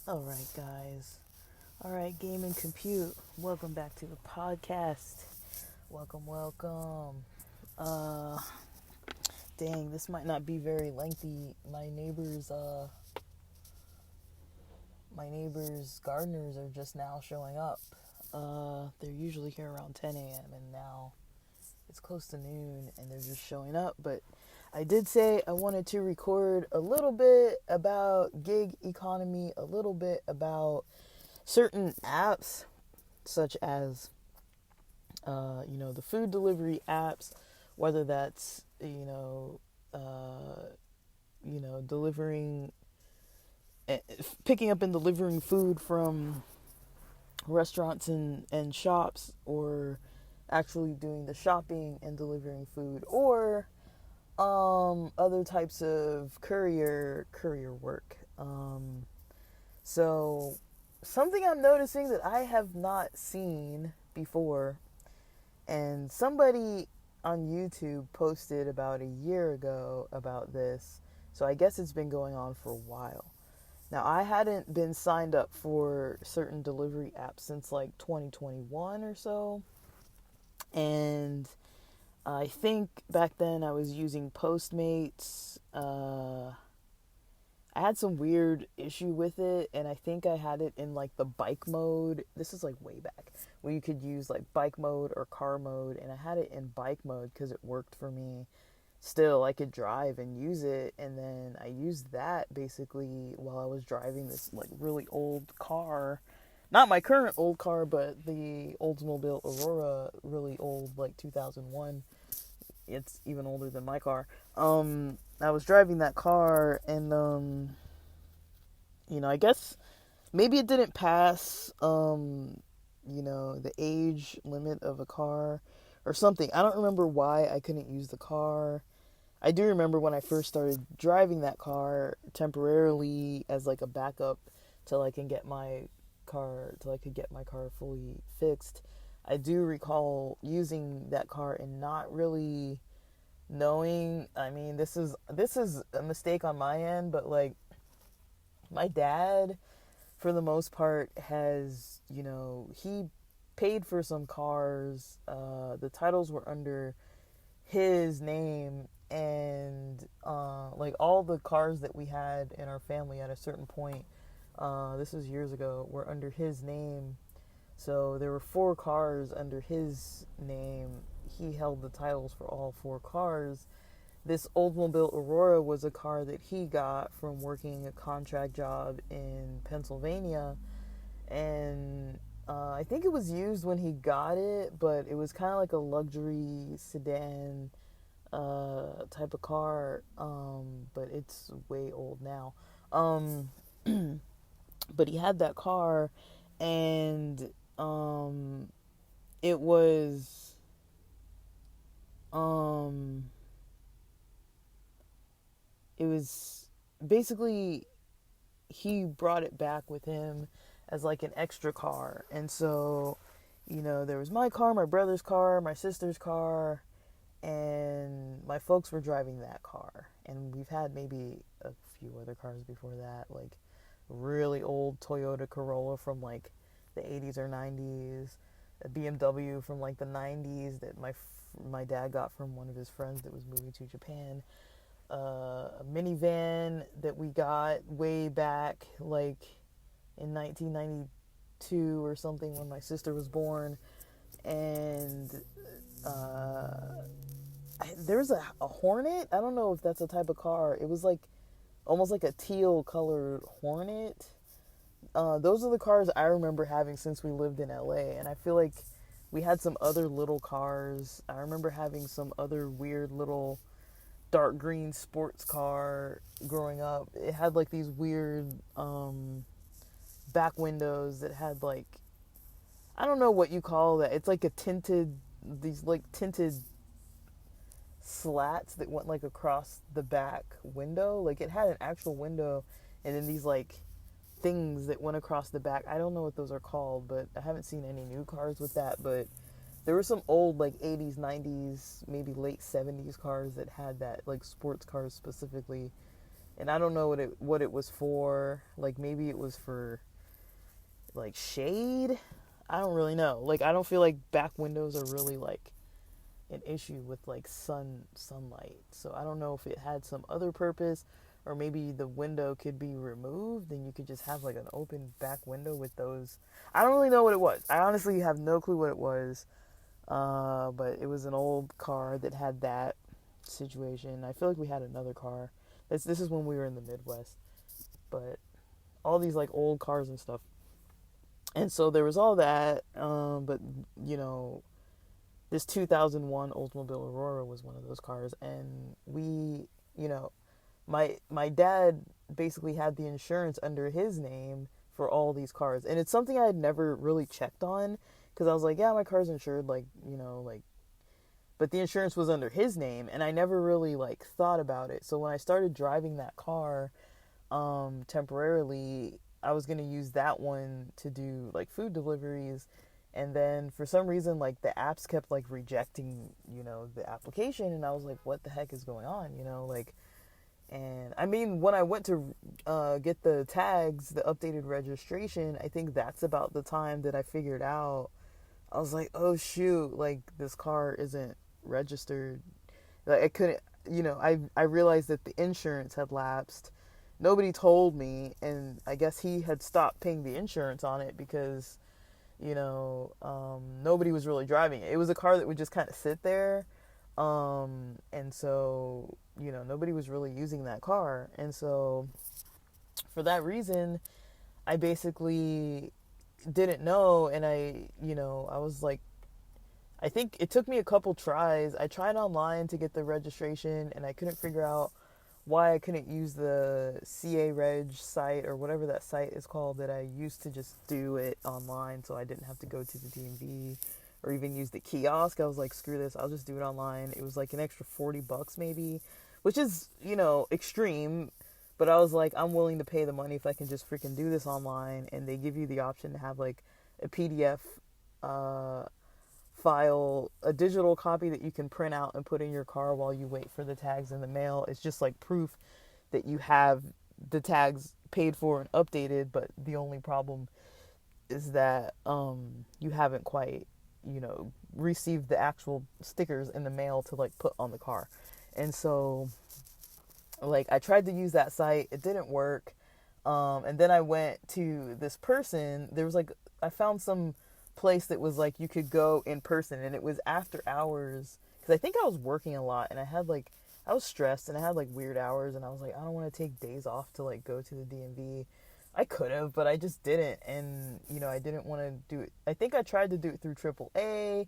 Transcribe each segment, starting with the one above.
All right, guys. All right, Game and Compute. Welcome back to the podcast. Welcome, welcome. Uh, Dang, this might not be very lengthy. My neighbors' gardeners are just now showing up. They're usually here around 10 a.m. and now it's close to noon and they're just showing up. But I did say I wanted to record a little bit about gig economy, a little bit about certain apps such as the food delivery apps, whether that's delivering, picking up and delivering food from restaurants and shops, or actually doing the shopping and delivering food, or other types of courier work. So something I'm noticing that I have not seen before, and somebody on YouTube posted about a year ago about this. So I guess it's been going on for a while. Now, I hadn't been signed up for certain delivery apps since like 2021 or so. And I think back then I was using Postmates. I had some weird issue with it, and I think I had it in like the bike mode. This is like way back, where you could use like bike mode or car mode, and I had it in bike mode because it worked for me. Still, I could drive and use it, and then I used that basically while I was driving this like really old car. Not my current old car, but the Oldsmobile Aurora, really old, like 2001. It's even older than my car. I was driving that car, and I guess maybe it didn't pass the age limit of a car or something. I don't remember why I couldn't use the car. I do remember when I first started driving that car temporarily as like a backup till I can get my car fully fixed. I do recall using that car and not really knowing. I mean, this is a mistake on my end, but like my dad for the most part has, he paid for some cars. The titles were under his name, and like all the cars that we had in our family at a certain point, this was years ago, were under his name. So there were four cars under his name. He held the titles for all four cars. This Oldsmobile Aurora was a car that he got from working a contract job in Pennsylvania, and I think it was used when he got it, but it was kind of like a luxury sedan type of car, but it's way old now. Um, but he had that car, and it was um, it was basically he brought it back with him as like an extra car, and so there was my car, my brother's car, my sister's car, and my folks were driving that car, and we've had maybe a few other cars before that, like really old Toyota Corolla from like the 80s or 90s, a BMW from like the 90s that my dad got from one of his friends that was moving to Japan, a minivan that we got way back like in 1992 or something when my sister was born, and uh, there's a Hornet. I don't know if that's a type of car. It was like almost like a teal colored Hornet. Those are the cars I remember having since we lived in LA, and I feel like we had some other little cars. I remember having some other weird little dark green sports car growing up. It had like these weird back windows that had like, I don't know what you call that. It's like these like tinted slats that went like across the back window. Like it had an actual window, and then these like things that went across the back. I don't know what those are called, but I haven't seen any new cars with that. But there were some old like 80s, 90s, maybe late 70s cars that had that, like sports cars specifically. and I don't know what it was for. Like maybe it was for like shade. I don't really know. Like I don't feel like back windows are really like an issue with like sunlight. So I don't know if it had some other purpose, or maybe the window could be removed and you could just have like an open back window with those. I don't really know what it was. I honestly have no clue what it was. But it was an old car that had that situation. I feel like we had another car. This is when we were in the Midwest, but all these like old cars and stuff. And so there was all that. But you know, this 2001 Oldsmobile Aurora was one of those cars, and we, you know, my dad basically had the insurance under his name for all these cars, and it's something I had never really checked on because I was like, yeah, my car's insured, like you know, like, but the insurance was under his name, and I never really like thought about it. So when I started driving that car, temporarily, I was gonna use that one to do like food deliveries, and then for some reason, like the apps kept like rejecting, you know, the application, and I was like, what the heck is going on, you know, like. And I mean, when I went to get the tags, the updated registration, I think that's about the time that I figured out. I was like, oh shoot, like this car isn't registered. Like I couldn't, you know, I realized that the insurance had lapsed. Nobody told me, and I guess he had stopped paying the insurance on it because, you know, nobody was really driving it. It was a car that would just kind of sit there. And so, you know, nobody was really using that car. And so for that reason, I basically didn't know. And you know, I was like, I think it took me a couple tries. I tried online to get the registration and I couldn't figure out why I couldn't use the CA Reg site or whatever that site is called that I used to just do it online so I didn't have to go to the DMV or even use the kiosk. I was like, screw this, I'll just do it online. It was like an extra $40 maybe, which is, you know, extreme. But I was like, I'm willing to pay the money if I can just freaking do this online. And they give you the option to have like a PDF file, a digital copy that you can print out and put in your car while you wait for the tags in the mail. It's just like proof that you have the tags paid for and updated, but the only problem is that you haven't quite, you know, received the actual stickers in the mail to like put on the car. And so like I tried to use that site, it didn't work. And then I went to this person. There was like, I found some place that was like you could go in person, and it was after hours because I think I was working a lot and I was stressed and I had like weird hours, and I was like, I don't want to take days off to like go to the DMV. I could have, but I just didn't. And you know, I didn't want to do it. I think I tried to do it through AAA,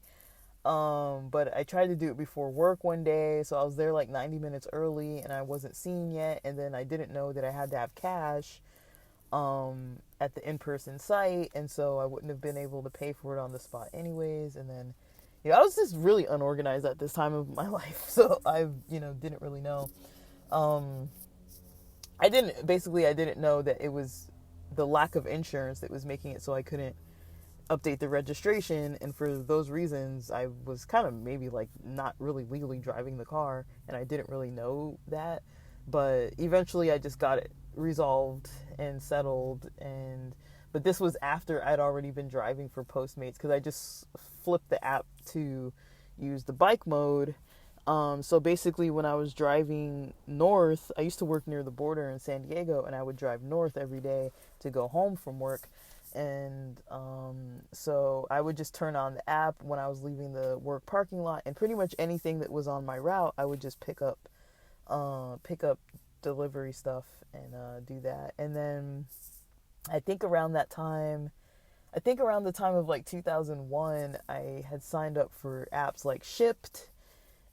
but I tried to do it before work one day, so I was there like 90 minutes early and I wasn't seen yet, and then I didn't know that I had to have cash at the in-person site, and so I wouldn't have been able to pay for it on the spot anyways. And then, you know, I was just really unorganized at this time of my life, so I, you know, didn't really know. I didn't know that it was the lack of insurance that was making it so I couldn't update the registration, and for those reasons I was kind of maybe like not really legally driving the car, and I didn't really know that. But eventually I just got it resolved and settled, and but this was after I'd already been driving for Postmates because I just flipped the app to use the bike mode. So basically when I was driving north, I used to work near the border in San Diego, and I would drive north every day to go home from work. And so I would just turn on the app when I was leaving the work parking lot, and pretty much anything that was on my route I would just pick up delivery stuff and do that. And then I think around the time of like 2001, I had signed up for apps like Shipt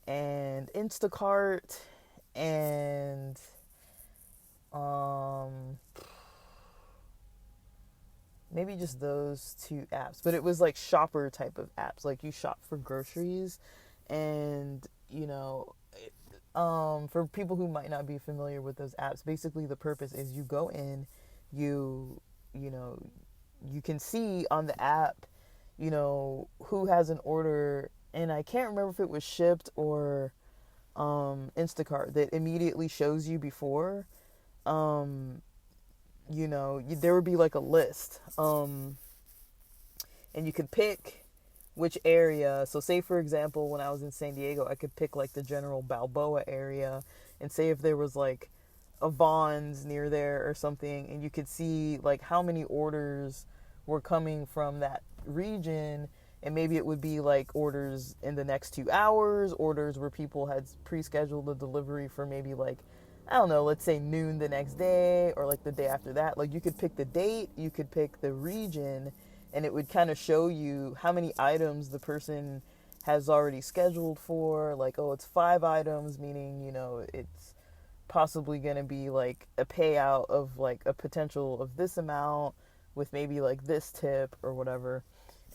and Instacart and maybe just those two apps. But it was like shopper type of apps, like you shop for groceries. And you know, for people who might not be familiar with those apps, basically the purpose is you go in, you know, you can see on the app, you know, who has an order. And I can't remember if it was Shipt or Instacart that immediately shows you before um, there would be like a list. And you could pick which area. So, say for example, when I was in San Diego, I could pick like the general Balboa area and say if there was like a Vons near there or something, and you could see like how many orders were coming from that region. And maybe it would be like orders in the next 2 hours, orders where people had pre-scheduled a delivery for maybe like, I don't know, let's say noon the next day or like the day after that. Like you could pick the date, you could pick the region, and it would kind of show you how many items the person has already scheduled for. Like, oh, it's 5 items, meaning, it's possibly going to be like a payout of like a potential of this amount with maybe like this tip or whatever.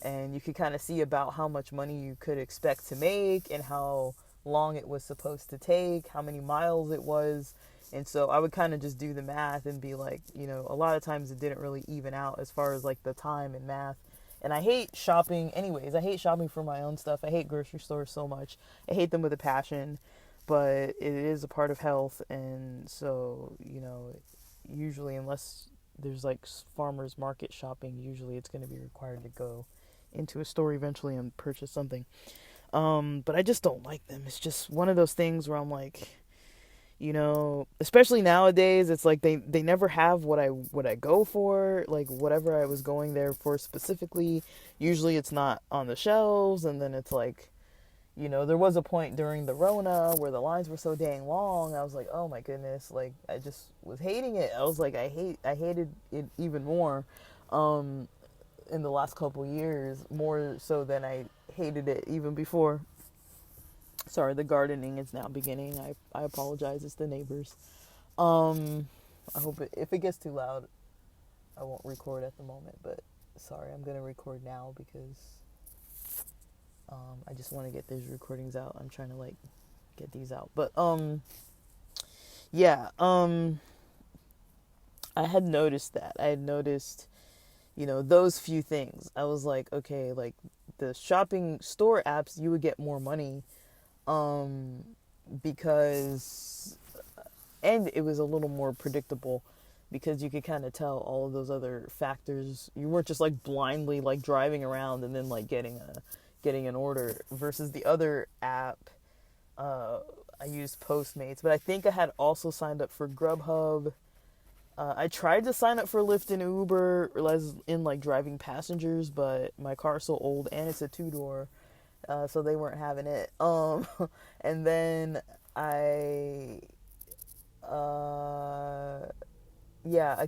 And you could kind of see about how much money you could expect to make and how long it was supposed to take, how many miles it was. And so I would kind of just do the math and be like, a lot of times it didn't really even out as far as like the time and math. And I hate shopping anyways. I hate shopping for my own stuff. I hate grocery stores so much. I hate them with a passion, but it is a part of health. And so, usually unless there's like farmers market shopping, usually it's going to be required to go into a store eventually and purchase something. But I just don't like them. It's just one of those things where I'm like, especially nowadays, it's like they never have what I go for, like whatever I was going there for specifically. Usually it's not on the shelves, and then it's like, there was a point during the Rona where the lines were so dang long. I was like, oh my goodness, like I just was hating it. I was like, I hated it even more, in the last couple years, more so than I hated it even before. Sorry, the gardening is now beginning. I apologize. It's the neighbors. I hope if it gets too loud, I won't record at the moment. But sorry, I'm gonna record now because I just want to get these recordings out. I'm trying to like get these out. But yeah. I had noticed that. I had noticed, those few things. I was like, okay, like the shopping store apps, you would get more money, because, and it was a little more predictable because you could kind of tell all of those other factors. You weren't just like blindly like driving around and then like getting an order versus the other app. I used Postmates, but I think I had also signed up for Grubhub. I tried to sign up for Lyft and Uber as in like driving passengers, but my car's so old and it's a two-door, so they weren't having it. And then I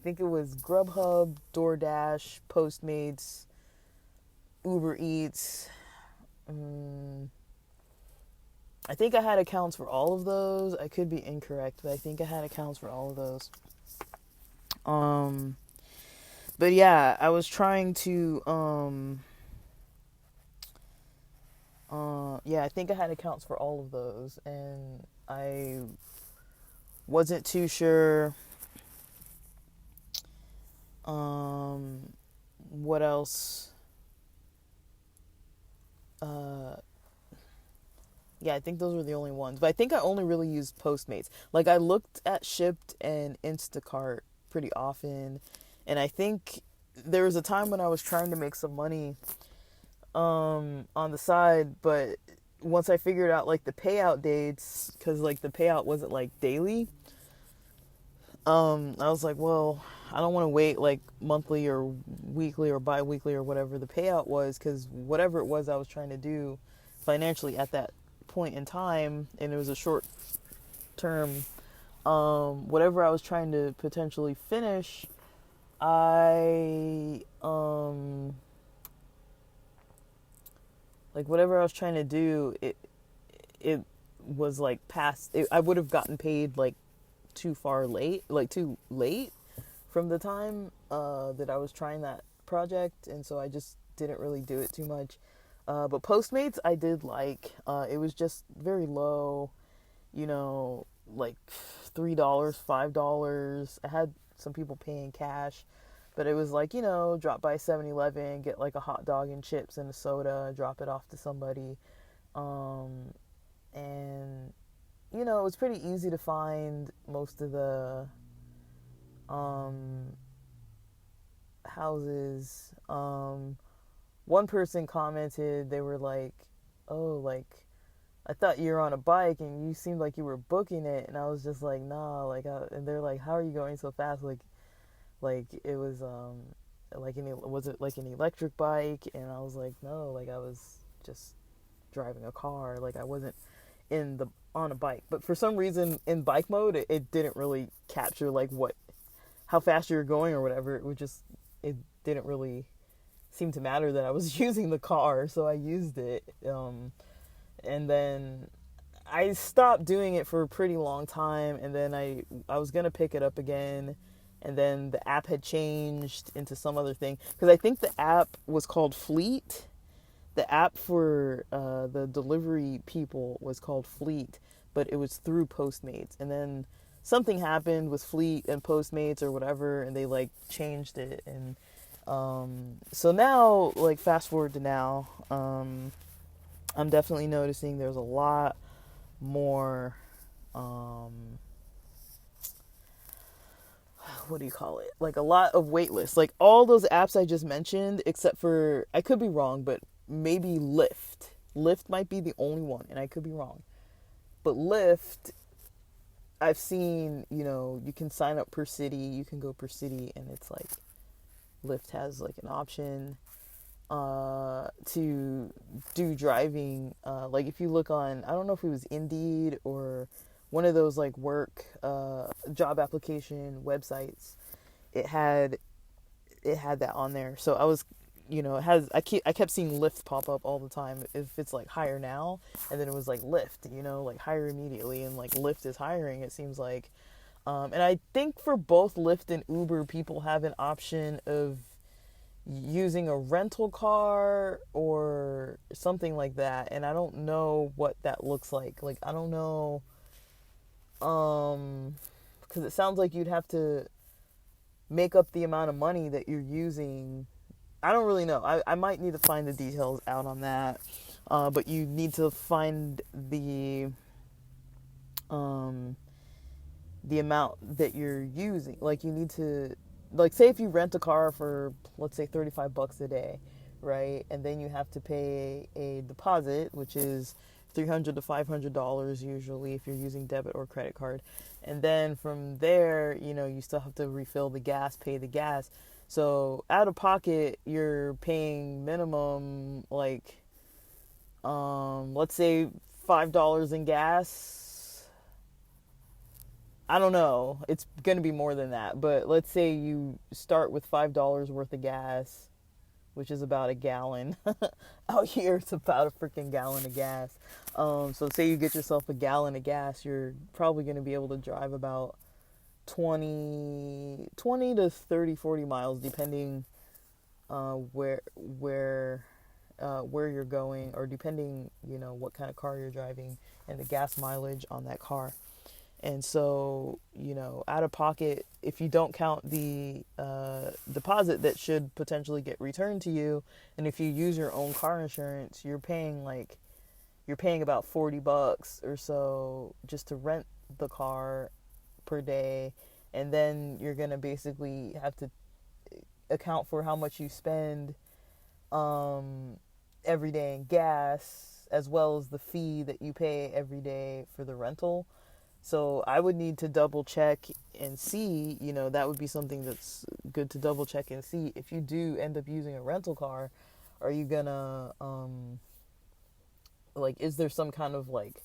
think it was Grubhub, DoorDash, Postmates, Uber Eats. I think I had accounts for all of those. I could be incorrect, but I think I had accounts for all of those. But yeah, I was trying to, I think I had accounts for all of those, and I wasn't too sure, what else, yeah, I think those were the only ones, but I think I only really used Postmates. Like, I looked at Shipt and Instacart pretty often, and I think there was a time when I was trying to make some money on the side, but once I figured out like the payout dates, because like the payout wasn't like daily, I was like, well, I don't want to wait like monthly or weekly or bi-weekly or whatever the payout was, because whatever it was I was trying to do financially at that point in time, and it was a short term, whatever I was trying to potentially finish, I like whatever I was trying to do, it was like past. I would have gotten paid like too late from the time that I was trying that project, and so I just didn't really do it too much. But Postmates I did like. It was just very low, like $3, $5. I had some people paying cash, but it was like, drop by 7-Eleven, get like a hot dog and chips and a soda, drop it off to somebody. And, it was pretty easy to find most of the um, houses. One person commented, they were like, "Oh, like I thought you were on a bike and you seemed like you were booking it," and I was just like, "Nah," and they're like, "How are you going so fast?" Like it was was it like an electric bike? And I was like, "No, like I was just driving a car. Like I wasn't in the on a bike." But for some reason in bike mode, it didn't really capture like what how fast you were going or whatever. It didn't really seem to matter that I was using the car, so I used it. And then I stopped doing it for a pretty long time, and then I was gonna pick it up again, and then the app had changed into some other thing because I think the app was called Fleet. The app for the delivery people was called Fleet, but it was through Postmates, and then something happened with Fleet and Postmates or whatever, and they like changed it, and so now, like fast forward to now, I'm definitely noticing there's a lot more, um, what do you call it? Like a lot of wait lists. Like all those apps I just mentioned, except for, I could be wrong, but maybe Lyft. Lyft might be the only one, and I could be wrong. But Lyft, I've seen, you can sign up per city, you can go per city, and it's like Lyft has like an option to do driving. Like if you look on, I don't know if it was Indeed or one of those like work job application websites, it had that on there. So I was, it has I kept seeing Lyft pop up all the time if it's like hire now, and then it was like Lyft, like hire immediately, and like Lyft is hiring, it seems like. And I think for both Lyft and Uber, people have an option of using a rental car or something like that, and I don't know what that looks like. Like I don't know, because it sounds like you'd have to make up the amount of money that you're using. I don't really know. I might need to find the details out on that, but you need to find the amount that you're using. Like you need to, like say if you rent a car for, let's say, $35 a day, right? And then you have to pay a deposit, which is $300 to $500 usually if you're using debit or credit card. And then from there, you still have to refill the gas, pay the gas. So out of pocket, you're paying minimum like, let's say $5 in gas. I don't know. It's going to be more than that. But let's say you start with $5 worth of gas, which is about a gallon. Out here, it's about a freaking gallon of gas. So say you get yourself a gallon of gas, you're probably going to be able to drive about 20 to 30, 40 miles, depending where you're going, or depending, what kind of car you're driving and the gas mileage on that car. And so, out of pocket, if you don't count the deposit that should potentially get returned to you, and if you use your own car insurance, you're paying about $40 or so just to rent the car per day, and then you're gonna basically have to account for how much you spend every day in gas, as well as the fee that you pay every day for the rental. So I would need to double check and see, that would be something that's good to double check and see. If you do end up using a rental car, are you gonna, is there some kind of like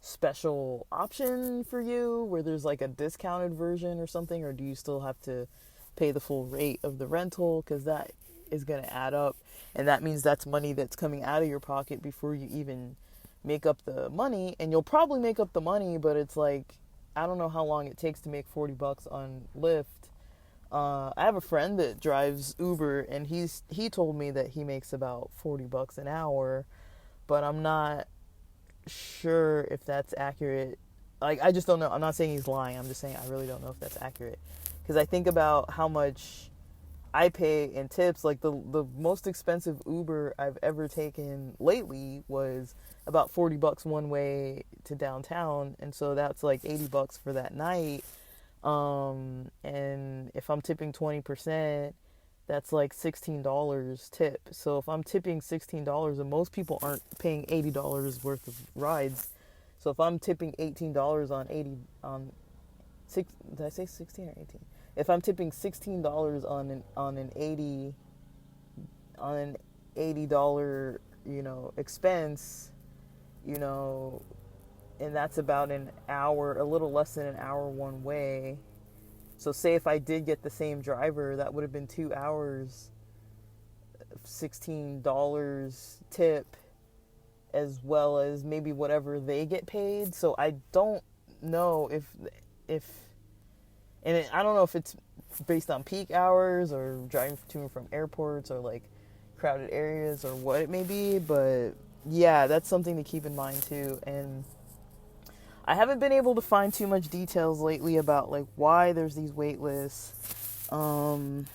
special option for you where there's like a discounted version or something, or do you still have to pay the full rate of the rental? Because that is going to add up, and that means that's money that's coming out of your pocket before you even make up the money. And you'll probably make up the money, but it's like, I don't know how long it takes to make $40 on Lyft. I have a friend that drives Uber, and he told me that he makes about $40 an hour, but I'm not sure if that's accurate. Like, I just don't know. I'm not saying he's lying. I'm just saying I really don't know if that's accurate. Because I think about how much I pay in tips. Like, the most expensive Uber I've ever taken lately was about $40 one way to downtown. And so that's like $80 for that night. And if I'm tipping 20%, that's like $16 tip. So if I'm tipping $16, and most people aren't paying $80 worth of rides, so if I'm tipping $18 on 80 on six, did I say 16 or 18? If I'm tipping $16 on an 80 expense, you know, and that's about an hour, a little less than an hour one way. So say if I did get the same driver, that would have been 2 hours, $16 tip, as well as maybe whatever they get paid. So I don't know if I don't know if it's based on peak hours or driving to and from airports or like crowded areas or what it may be, but yeah, that's something to keep in mind too. And I haven't been able to find too much details lately about like why there's these wait lists. Some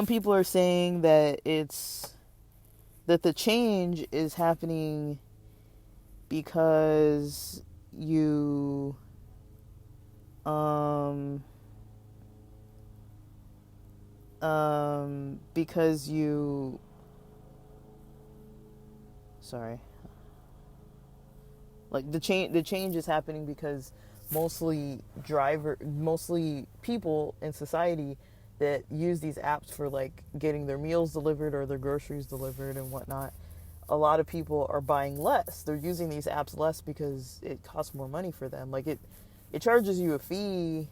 people are saying that that the change is happening because you um because you sorry, like the change is happening because mostly people in society that use these apps for like getting their meals delivered or their groceries delivered and whatnot, a lot of people are buying less. They're using these apps less because it costs more money for them. Like it charges you a fee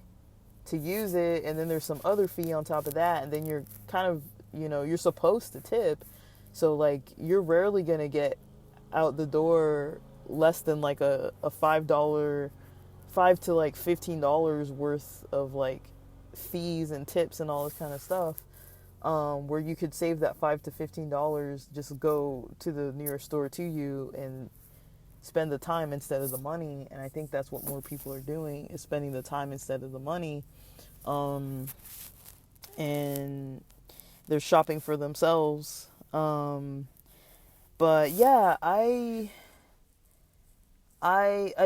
to use it, and then there's some other fee on top of that, and then you're kind of, you're supposed to tip. So like you're rarely going to get out the door less than like a $5, $5 to like $15 worth of like fees and tips and all this kind of stuff, where you could save that $5 to $15, just go to the nearest store to you and spend the time instead of the money. And I think that's what more people are doing, is spending the time instead of the money. And they're shopping for themselves. But yeah, I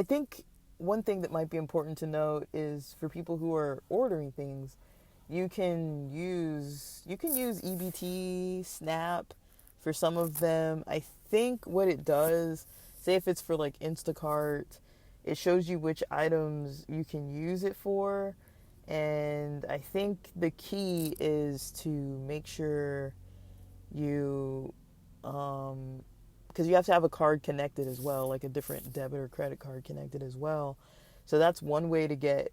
think one thing that might be important to note is for people who are ordering things, you can use EBT, Snap for some of them. I think what it does, say if it's for like Instacart, it shows you which items you can use it for. And I think the key is to make sure you because you have to have a card connected as well, like a different debit or credit card connected as well. So that's one way to get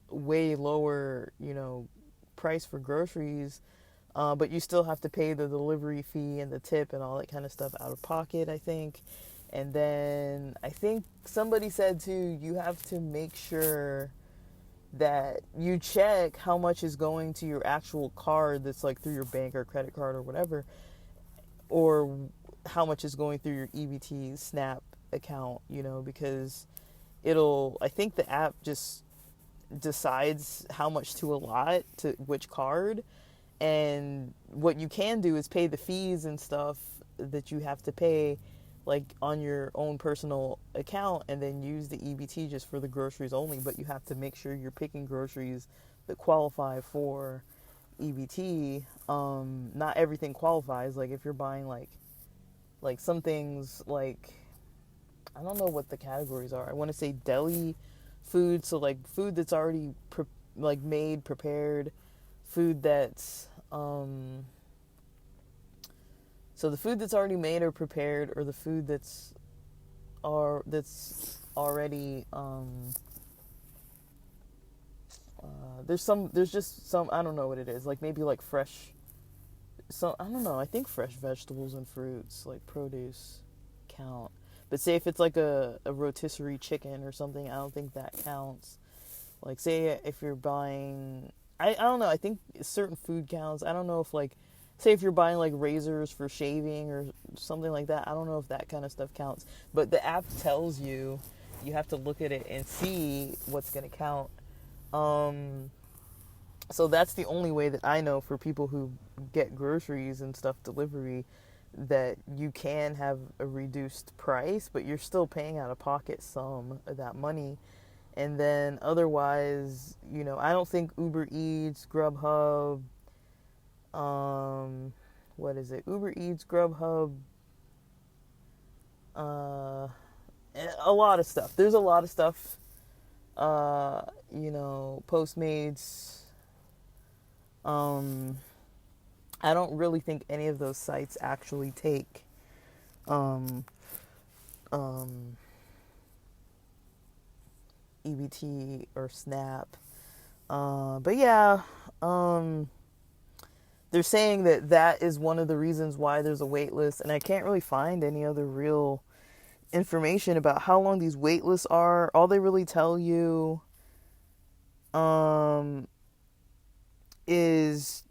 way lower, price for groceries, but you still have to pay the delivery fee and the tip and all that kind of stuff out of pocket, I think. And then I think somebody said too, you have to make sure that you check how much is going to your actual card that's like through your bank or credit card or whatever, or how much is going through your EBT Snap account, because I think the app just decides how much to allot to which card. And what you can do is pay the fees and stuff that you have to pay like on your own personal account, and then use the EBT just for the groceries only. But you have to make sure you're picking groceries that qualify for EBT. Not everything qualifies. Like if you're buying like some things, like I don't know what the categories are. I want to say deli food, so like food that's already made, prepared, food that's so the food that's already made or prepared, or the food that's already there's just some, I don't know what it is, like maybe like fresh, so I don't know, I think fresh vegetables and fruits like produce count. But say if it's like a rotisserie chicken or something, I don't think that counts. Like say if you're buying, I don't know, I think certain food counts. I don't know if like, say if you're buying like razors for shaving or something like that, I don't know if that kind of stuff counts. But the app tells you, you have to look at it and see what's going to count. So that's the only way that I know for people who get groceries and stuff delivery, that you can have a reduced price, but you're still paying out of pocket some of that money. And then otherwise, I don't think Uber Eats, Grubhub, um, what is it? Uber Eats, Grubhub, uh, a lot of stuff. There's a lot of stuff. Uh, Postmates. Um, I don't really think any of those sites actually take um, um, EBT or SNAP. But yeah, um, they're saying that that is one of the reasons why there's a wait list, and I can't really find any other real information about how long these wait lists are. All they really tell you um, is,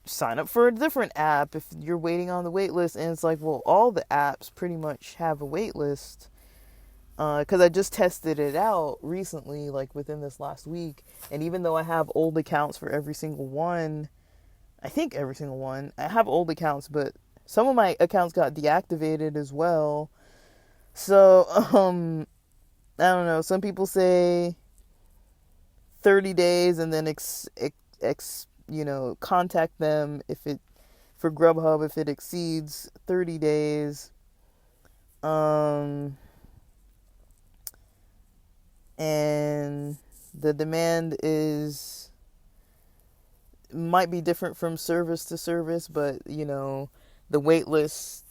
sign up for a different app if you're waiting on the wait list. And it's like, well, all the apps pretty much have a wait list. Because I just tested it out recently, like within this last week. And even though I have old accounts for every single one, I think every single one, I have old accounts, but some of my accounts got deactivated as well. So, I don't know. Some people say 30 days and then contact them for Grubhub if it exceeds 30 days. And the demand might be different from service to service, but the wait list,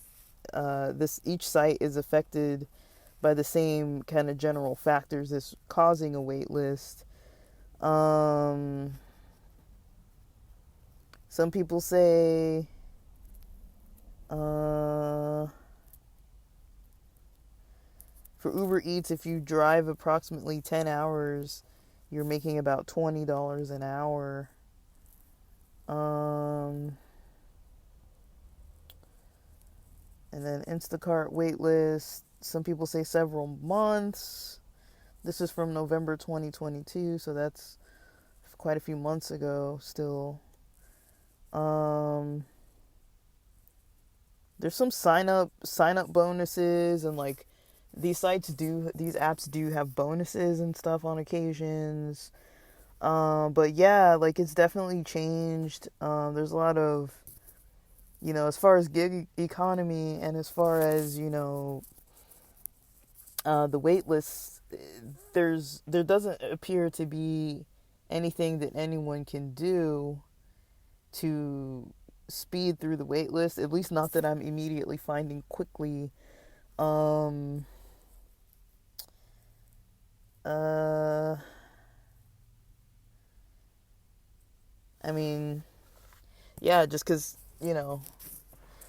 each site is affected by the same kind of general factors as causing a wait list. Some people say for Uber Eats, if you drive approximately 10 hours, you're making about $20 an hour. And then Instacart waitlist, some people say several months. This is from November 2022, so that's quite a few months ago still. There's some sign up bonuses, and like these apps do have bonuses and stuff on occasions. But yeah, like it's definitely changed. There's a lot of, as far as gig economy and as far as, the wait lists, there doesn't appear to be anything that anyone can do to speed through the wait list, at least not that I'm immediately finding quickly. I mean, yeah, just because,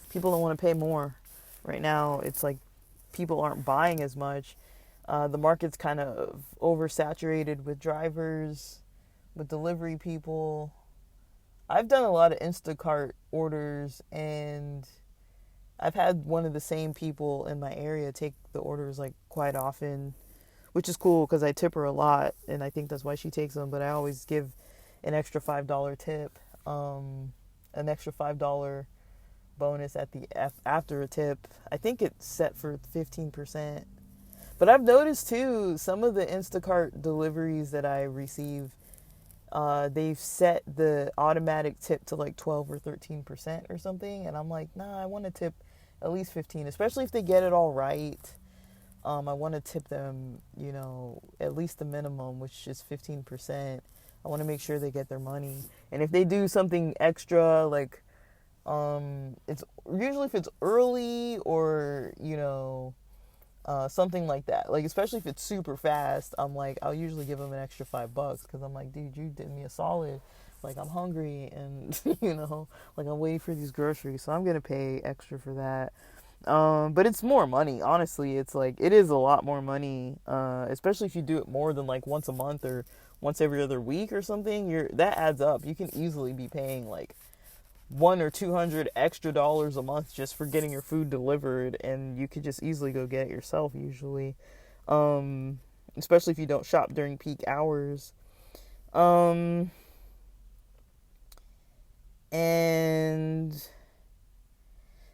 people don't want to pay more. Right now, it's like people aren't buying as much. The market's kind of oversaturated with drivers, with delivery people. I've done a lot of Instacart orders, and I've had one of the same people in my area take the orders like quite often, which is cool because I tip her a lot, and I think that's why she takes them. But I always give an extra $5 tip, an extra $5 bonus at the after a tip. I think it's set for 15%. But I've noticed too, some of the Instacart deliveries that I receive, they've set the automatic tip to like 12 or 13% or something, and I'm like, nah, I want to tip at least 15, especially if they get it all right. I want to tip them, at least the minimum, which is 15%. I want to make sure they get their money. And if they do something extra, like, it's usually if it's early or, something like that. Like, especially if it's super fast, I'm like, I'll usually give them an extra $5 because I'm like, dude, you did me a solid. Like, I'm hungry and, like I'm waiting for these groceries. So I'm going to pay extra for that. But it's more money, honestly. It's like, it is a lot more money, especially if you do it more than like once a month or once every other week or something. That adds up. You can easily be paying like $100 or $200 extra dollars a month just for getting your food delivered, and you could just easily go get it yourself usually, especially if you don't shop during peak hours. And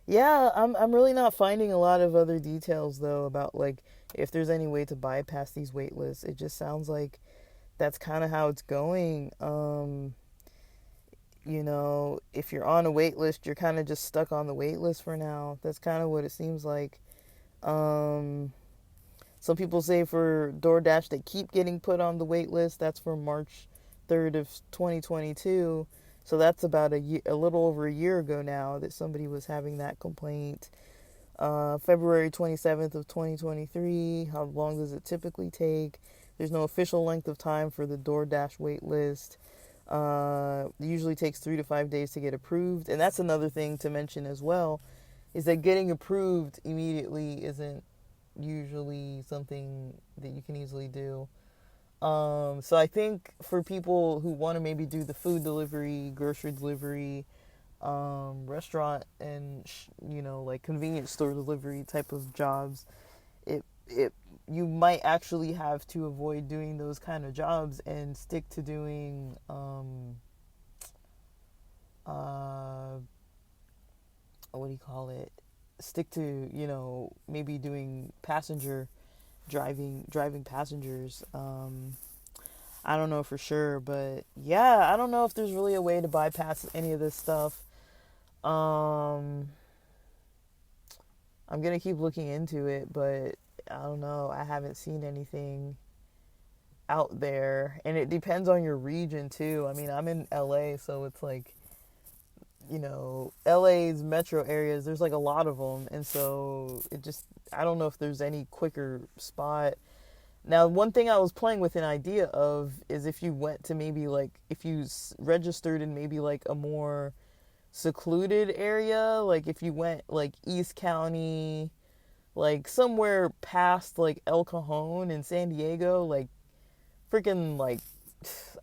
yeah, I'm really not finding a lot of other details though about like if there's any way to bypass these wait lists. It just sounds like that's kind of how it's going. If you're on a wait list, you're kind of just stuck on the wait list for now. That's kind of what it seems like. Um, some people say for DoorDash, they keep getting put on the wait list. That's for March 3rd of 2022. So that's about a little over a year ago now that somebody was having that complaint. February 27th of 2023. How long does it typically take? There's no official length of time for the DoorDash wait list. It usually takes 3 to 5 days to get approved. And that's another thing to mention as well, is that getting approved immediately isn't usually something that you can easily do. So I think for people who want to maybe do the food delivery, grocery delivery, restaurant and like convenience store delivery type of jobs, it you might actually have to avoid doing those kind of jobs and stick to doing what do you call it? Stick to maybe doing passenger driving passengers. I don't know for sure, but yeah, I don't know if there's really a way to bypass any of this stuff. I'm gonna keep looking into it, but I don't know. I haven't seen anything out there, and it depends on your region too. I mean, I'm in LA, so it's like, LA's metro areas, there's like a lot of them, and so I don't know if there's any quicker spot. Now, one thing I was playing with an idea of is if you went to maybe like, if you registered in maybe like a more secluded area, like if you went like East County, like somewhere past like El Cajon in San Diego, like freaking like,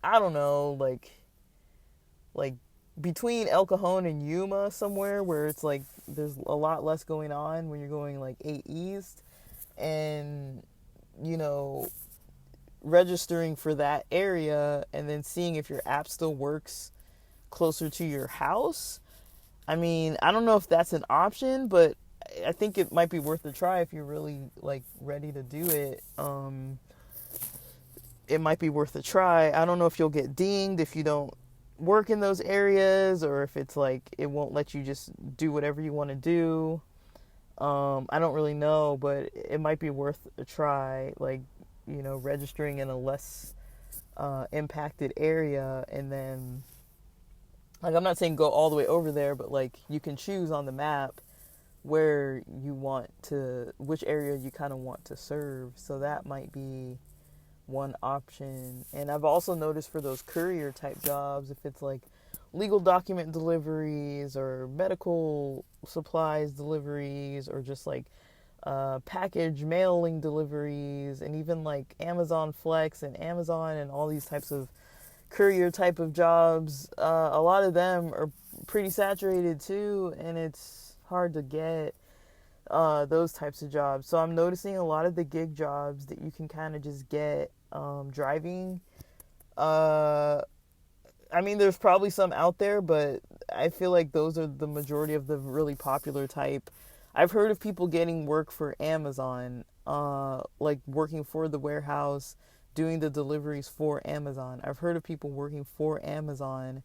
I don't know, like between El Cajon and Yuma, somewhere where it's like there's a lot less going on when you're going like 8 East, and registering for that area and then seeing if your app still works closer to your house. I mean, I don't know if that's an option, but I think it might be worth a try if you're really like ready to do it. It might be worth a try. I don't know if you'll get dinged if you don't work in those areas, or if it's like it won't let you just do whatever you want to do. I don't really know, but it might be worth a try, like, registering in a less impacted area, and then, like, I'm not saying go all the way over there, but like you can choose on the map where you want to, which area you kind of want to serve. So that might be one option. And I've also noticed for those courier type jobs, if it's like legal document deliveries or medical supplies deliveries, or just like package mailing deliveries, and even like Amazon Flex and Amazon and all these types of courier type of jobs, a lot of them are pretty saturated too, and it's hard to get those types of jobs. So I'm noticing a lot of the gig jobs that you can kind of just get driving. I mean, there's probably some out there, but I feel like those are the majority of the really popular type. I've heard of people getting work for Amazon, like working for the warehouse, doing the deliveries for Amazon. I've heard of people working for Amazon.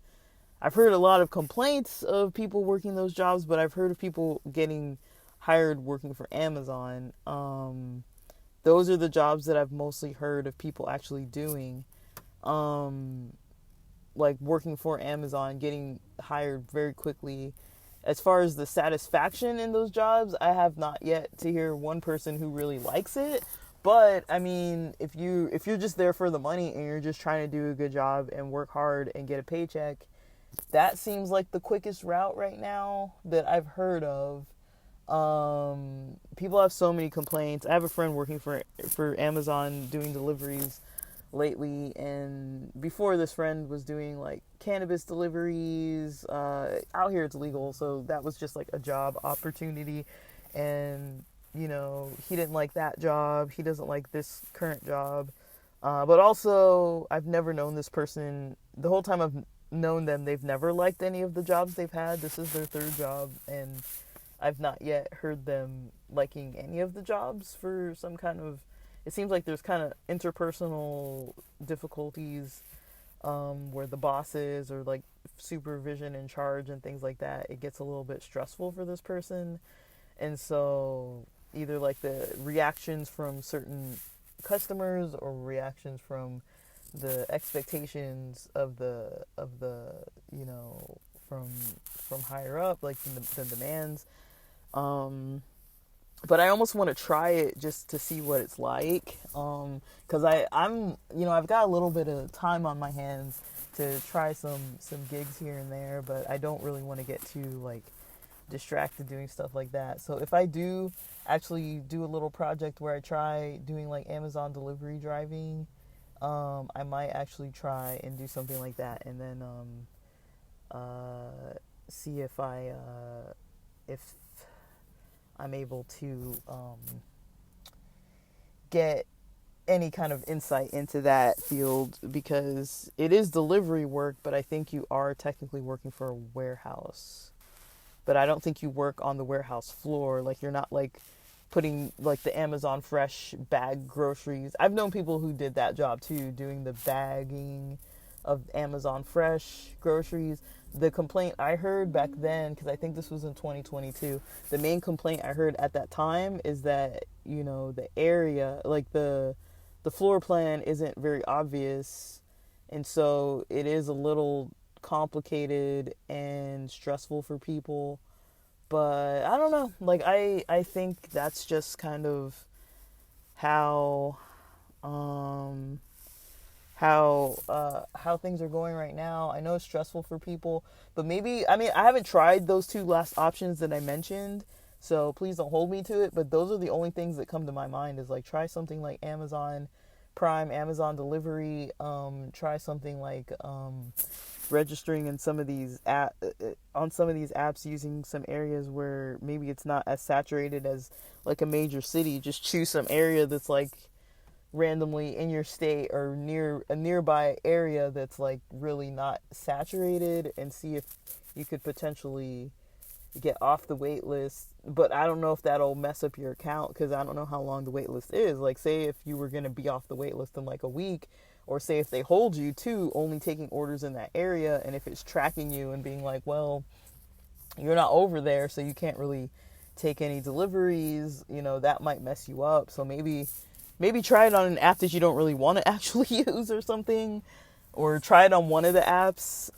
I've heard a lot of complaints of people working those jobs, but I've heard of people getting hired working for Amazon. Those are the jobs that I've mostly heard of people actually doing. Like working for Amazon, getting hired very quickly. As far as the satisfaction in those jobs, I have not yet to hear one person who really likes it. But I mean, if you're just there for the money and you're just trying to do a good job and work hard and get a paycheck, that seems like the quickest route right now that I've heard of. People have so many complaints. I have a friend working for Amazon doing deliveries lately, and before this friend was doing like cannabis deliveries. Out here it's legal, so that was just like a job opportunity, and he didn't like that job. He doesn't like this current job. But also, I've never known this person. The whole time I've known them, they've never liked any of the jobs they've had. This is their third job, and I've not yet heard them liking any of the jobs for some kind of. It seems like there's kind of interpersonal difficulties, where the bosses or like supervision in charge and things like that. It gets a little bit stressful for this person, and so either like the reactions from certain customers or reactions from the expectations of the you know from higher up, like the demands. Um but I almost want to try it just to see what it's like, because I'm I've got a little bit of time on my hands to try some gigs here and there, but I don't really want to get too like distracted doing stuff like that. So if I do actually do a little project where I try doing like Amazon delivery driving, I might actually try and do something like that, and then see if I'm able to get any kind of insight into that field, because it is delivery work, but I think you are technically working for a warehouse. But I don't think you work on the warehouse floor. Like, you're not like putting like the Amazon Fresh bag groceries. I've known people who did that job too, doing the bagging of Amazon Fresh groceries. The complaint I heard back then, because I think this was in 2022, the main complaint I heard at that time is that, the area, like the floor plan isn't very obvious. And so it is a little complicated and stressful for people. But I don't know. Like, I think that's just kind of how how things are going right now. I know it's stressful for people, but maybe, I mean, I haven't tried those two last options that I mentioned, so please don't hold me to it, but those are the only things that come to my mind, is like try something like Amazon Prime, Amazon delivery, try something like registering in some of these on some of these apps, using some areas where maybe it's not as saturated as like a major city. Just choose some area that's like randomly in your state or near a nearby area that's like really not saturated, and see if you could potentially get off the wait list. But I don't know if that'll mess up your account, because I don't know how long the wait list is. Like, say if you were going to be off the wait list in like a week, or say if they hold you to only taking orders in that area, and if it's tracking you and being like, well, you're not over there, so you can't really take any deliveries, that might mess you up. So maybe try it on an app that you don't really want to actually use or something, or try it on one of the apps.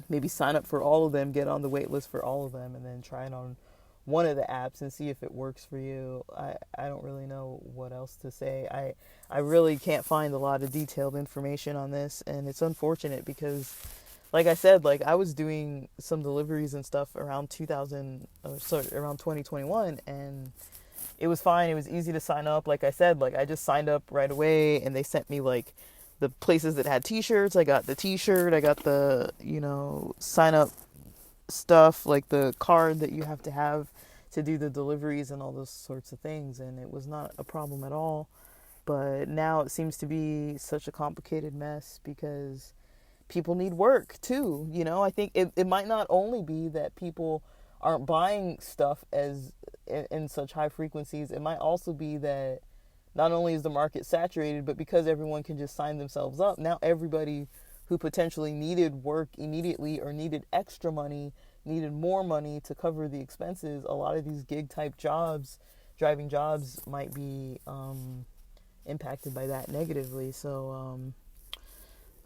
Maybe sign up for all of them, get on the wait list for all of them, and then try it on one of the apps and see if it works for you. I don't really know what else to say. I really can't find a lot of detailed information on this, and it's unfortunate because, like I said, like I was doing some deliveries and stuff around 2021, and it was fine. It was easy to sign up. Like I said, like I just signed up right away, and they sent me like the places that had t-shirts. I got the t-shirt. I got the, sign up stuff, like the card that you have to do the deliveries and all those sorts of things. And it was not a problem at all. But now it seems to be such a complicated mess because people need work too. I think it might not only be that people aren't buying stuff as in such high frequencies. It might also be that not only is the market saturated, but because everyone can just sign themselves up, now everybody who potentially needed work immediately or needed extra money, needed more money to cover the expenses, a lot of these gig type jobs, driving jobs, might be impacted by that negatively. So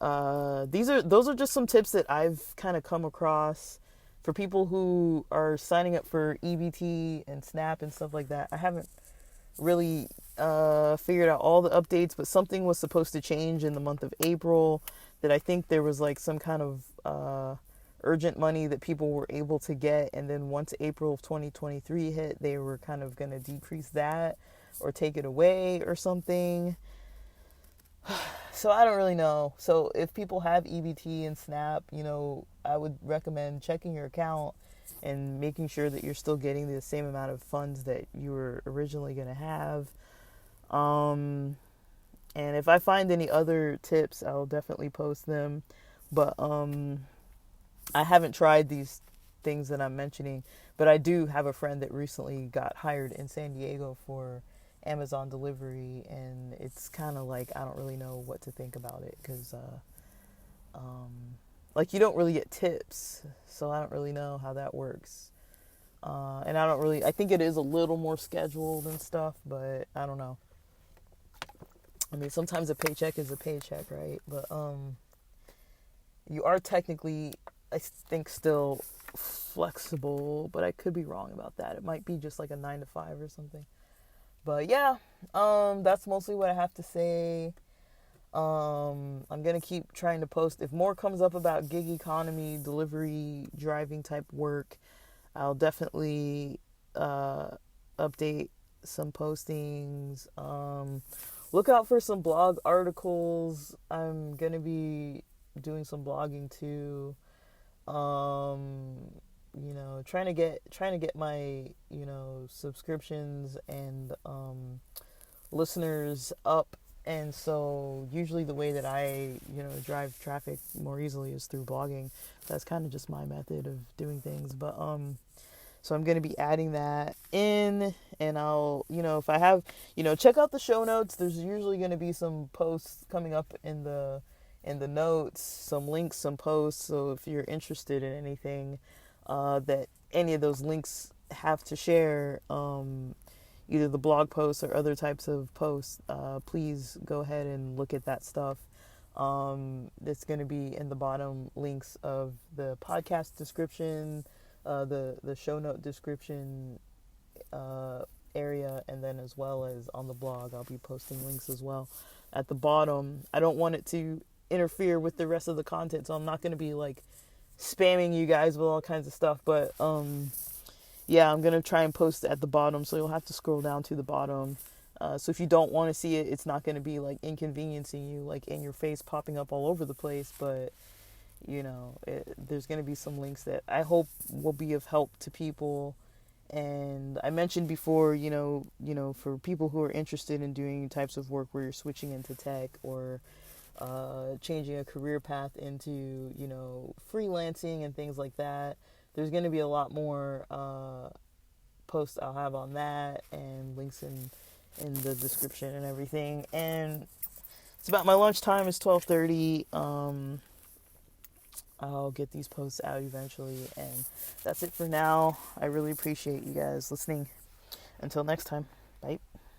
those are just some tips that I've kind of come across for people who are signing up for EBT and SNAP and stuff like that. I haven't really figured out all the updates, but something was supposed to change in the month of April, that I think there was like some kind of urgent money that people were able to get, and then once April of 2023 hit, they were kind of going to decrease that or take it away or something. So I don't really know. So if people have EBT and SNAP, I would recommend checking your account and making sure that you're still getting the same amount of funds that you were originally going to have. And if I find any other tips, I'll definitely post them. But I haven't tried these things that I'm mentioning, But I do have a friend that recently got hired in San Diego for Amazon delivery, and it's kind of like I don't really know what to think about it because, like, you don't really get tips, so I don't really know how that works. And I don't really, I think it is a little more scheduled and stuff, but I don't know. I mean, sometimes a paycheck is a paycheck, right? But you are technically, I think, still flexible, but I could be wrong about that. It might be just like a 9 to 5 or something. But yeah, that's mostly what I have to say. I'm gonna keep trying to post. If more comes up about gig economy, delivery, driving type work, I'll definitely update some postings. Look out for some blog articles. I'm gonna be doing some blogging too. Trying to get my subscriptions and listeners up. And so usually the way that I drive traffic more easily is through blogging. That's kind of just my method of doing things. But so I'm going to be adding that in, and I'll, if I have, check out the show notes. There's usually going to be some posts coming up in the notes, some links, some posts. So if you're interested in anything that any of those links have to share, either the blog posts or other types of posts, please go ahead and look at that stuff. It's going to be in the bottom links of the podcast description, the show note description area, and then as well as on the blog, I'll be posting links as well at the bottom. I don't want it to interfere with the rest of the content, so I'm not going to be like spamming you guys with all kinds of stuff. But yeah, I'm going to try and post at the bottom, so you'll have to scroll down to the bottom. So if you don't want to see it, it's not going to be like inconveniencing you, like in your face, popping up all over the place. But there's going to be some links that I hope will be of help to people. And I mentioned before, for people who are interested in doing types of work where you're switching into tech or changing a career path into, freelancing and things like that. There's going to be a lot more posts I'll have on that, and links in the description and everything. And it's about my lunchtime. It's 12:30. I'll get these posts out eventually, and that's it for now. I really appreciate you guys listening. Until next time.